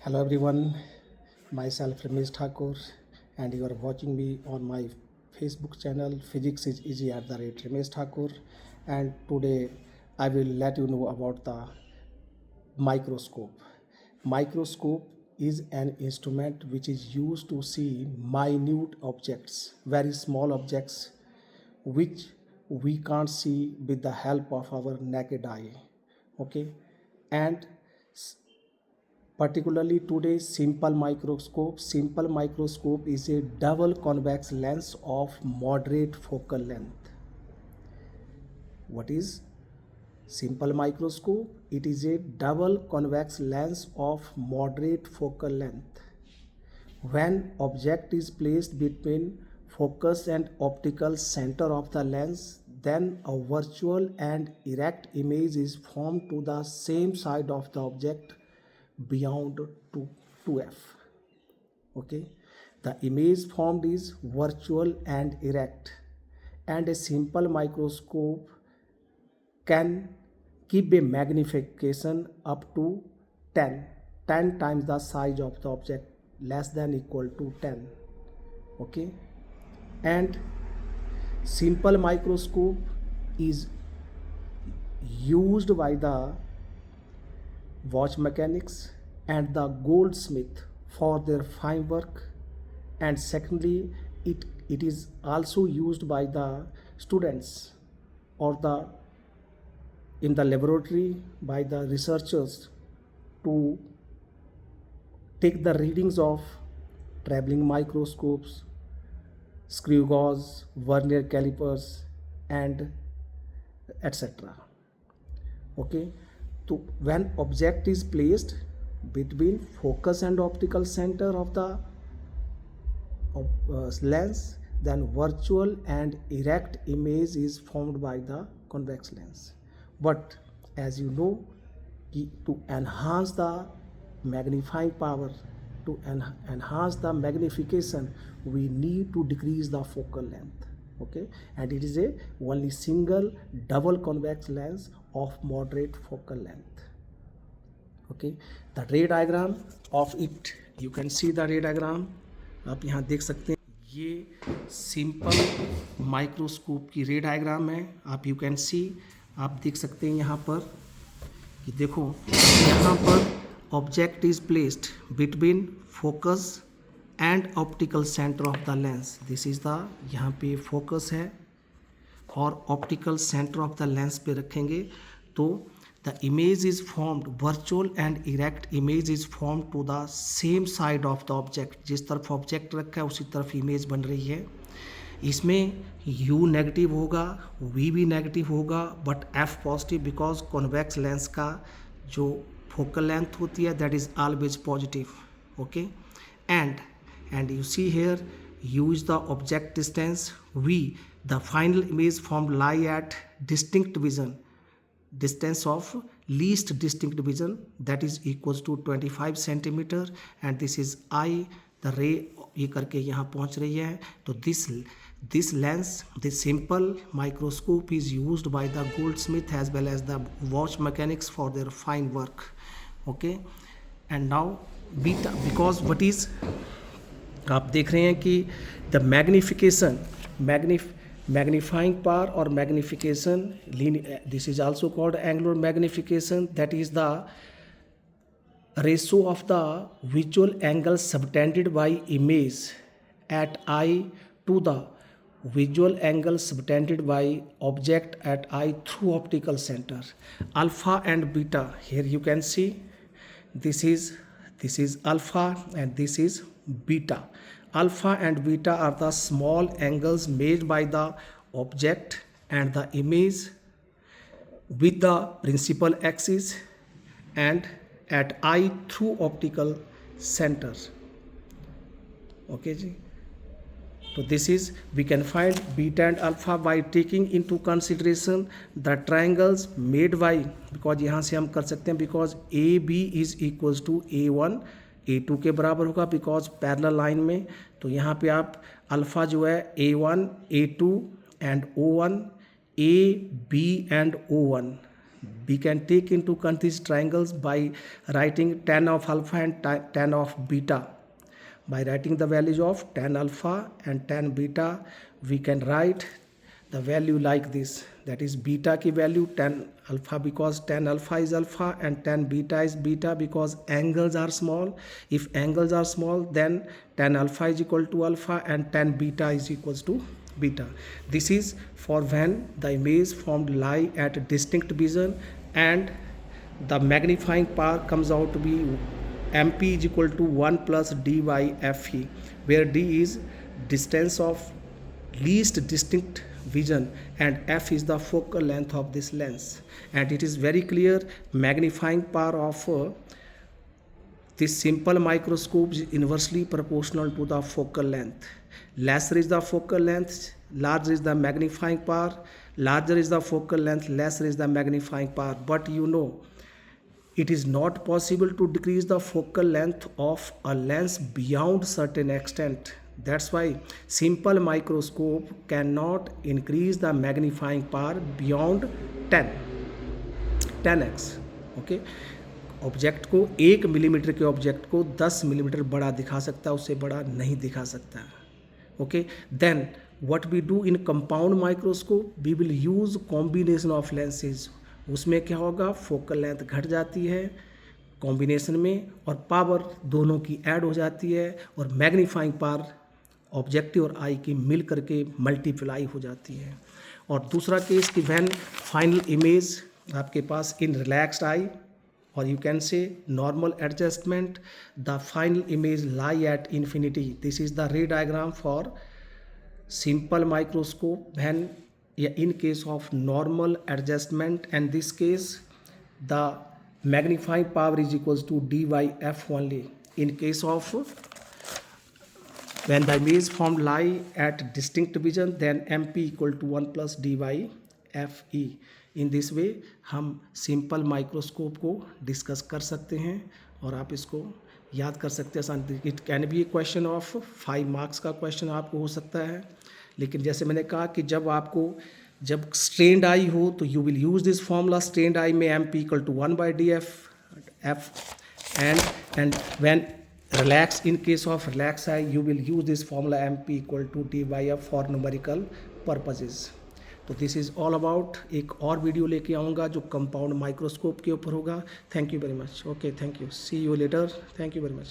Hello everyone, myself Ramesh Thakur and you are watching me on my Facebook channel Physics is Easy at the rate Ramesh Thakur, and today I will let you know about the microscope. Microscope is an instrument which is used to see minute objects, very small objects which we can't see with the help of our naked eye. Okay, and particularly today's simple microscope is a double convex lens of moderate focal length. What is simple microscope? It is a double convex lens of moderate focal length. When object is placed between focus and optical center of the lens, then a virtual and erect image is formed to the same side of the object beyond 2f. Okay, the image formed is virtual and erect, and a simple microscope can keep a magnification up to 10 times the size of the object, less than equal to 10. Okay, and simple microscope is used by the watch mechanics and the goldsmith for their fine work, and secondly it is also used by the students or the in the laboratory by the researchers to take the readings of traveling microscopes, screw gauge, vernier calipers, and etc. Okay, so when object is placed between focus and optical center of the lens, then virtual and erect image is formed by the convex lens. But as you know, to enhance the magnifying power, to enhance the magnification, we need to decrease the focal length. Okay, and it is a only single double convex lens of moderate focal length. Okay, the ray diagram of it, you can see the ray diagram, आप यहाँ देख सकते हैं, ये simple microscope की रे diagram है. आप यू कैन सी, आप देख सकते हैं यहाँ पर कि देखो यहाँ पर object is placed between focus and optical centre of the lens. This is the, यहाँ पे फोकस है और optical centre of the lens पे रखेंगे तो the image is formed, virtual and erect image is form to the same side of the object. जिस तरफ object रखा है उसी तरफ इमेज बन रही है. इसमें U नेगेटिव होगा, V भी नेगेटिव होगा, but F positive, because convex lens का जो फोकल लेंथ होती है that is always positive. Okay, and you see here U is the object distance, V the final image formed lie at distinct vision, distance of least distinct vision, that is equals to 25 centimeter, and this is I, the ray ये करके यहाँ पहुँच रही है. तो this lens, this simple microscope is used by the goldsmith as well as the watch mechanics for their fine work. Okay, and now beta, because what is, आप देख रहे हैं कि द मैग्निफिकेशन, मैग्नीफाइंग पावर और magnification, this is also called angular magnification, that is the ratio of the visual angle subtended by image at eye to the visual angle subtended by object at eye through optical center. Alpha and beta, here you can see this is alpha and this is beta. Alpha and beta are the small angles made by the object and the image with the principal axis and at eye through optical center. Okay ji. So this is, we can find beta and alpha by taking into consideration the triangles made by, because यहाँ से हम कर सकते हैं, because AB is equals to A1 A2 के बराबर होगा, because parallel line में. तो यहाँ पे आप अल्फ़ा जो है A1 A2 and O1 A B and O1, we can take into account these triangles by writing tan of alpha and tan of beta. By writing the values of tan alpha and tan beta, we can write the value like this, that is beta की value tan alpha because tan alpha is alpha and tan beta is beta because angles are small. If angles are small, then tan alpha is equal to alpha and tan beta is equals to beta. This is for when the image formed lie at distinct vision and the magnifying power comes out to be MP is equal to 1 plus d by fe, where d is distance of least distinct vision and f is the focal length of this lens. And it is very clear magnifying power of this simple microscope is inversely proportional to the focal length. Lesser is the focal length, larger is the magnifying power. Larger is the focal length, lesser is the magnifying power. But you know, it is not possible to decrease the focal length of a lens beyond certain extent. That's why simple microscope cannot increase the magnifying power beyond 10x. Okay, object को 1 millimetre के object को 10 millimetre बड़ा दिखा सकता है, उससे बड़ा नहीं दिखा सकता. Okay, then what we do in compound microscope, we will use combination of lenses. उसमें क्या होगा, फोकल लेंथ घट जाती है कॉम्बिनेशन में और पावर दोनों की ऐड हो जाती है और मैग्नीफाइंग पावर ऑब्जेक्टिव और आई की मिल करके मल्टीप्लाई हो जाती है. और दूसरा केस कि व्हेन फाइनल इमेज आपके पास इन रिलैक्स्ड आई और you can say normal adjustment, the final image lie at infinity. This is the रे diagram for simple microscope when in case of normal adjustment, and this case the magnifying power is equals to d by f only. In case of when the image formed lie at distinct vision, then mp equal to 1 plus d by fe. In this way हम simple microscope को discuss कर सकते हैं और आप इसको याद कर सकते हैं. It can be a question of 5 marks का question आपको हो सकता है. लेकिन जैसे मैंने कहा कि जब स्ट्रेन्ड आई हो तो you will use this formula. Strained I में M P equal to 1 by D F and when relax, in case of relax I you will use this formula M P equal to D by F for numerical purposes. तो this is all about. एक और video लेके आऊँगा जो compound microscope के ऊपर होगा. Thank you very much. Okay, thank you. See you later. Thank you very much.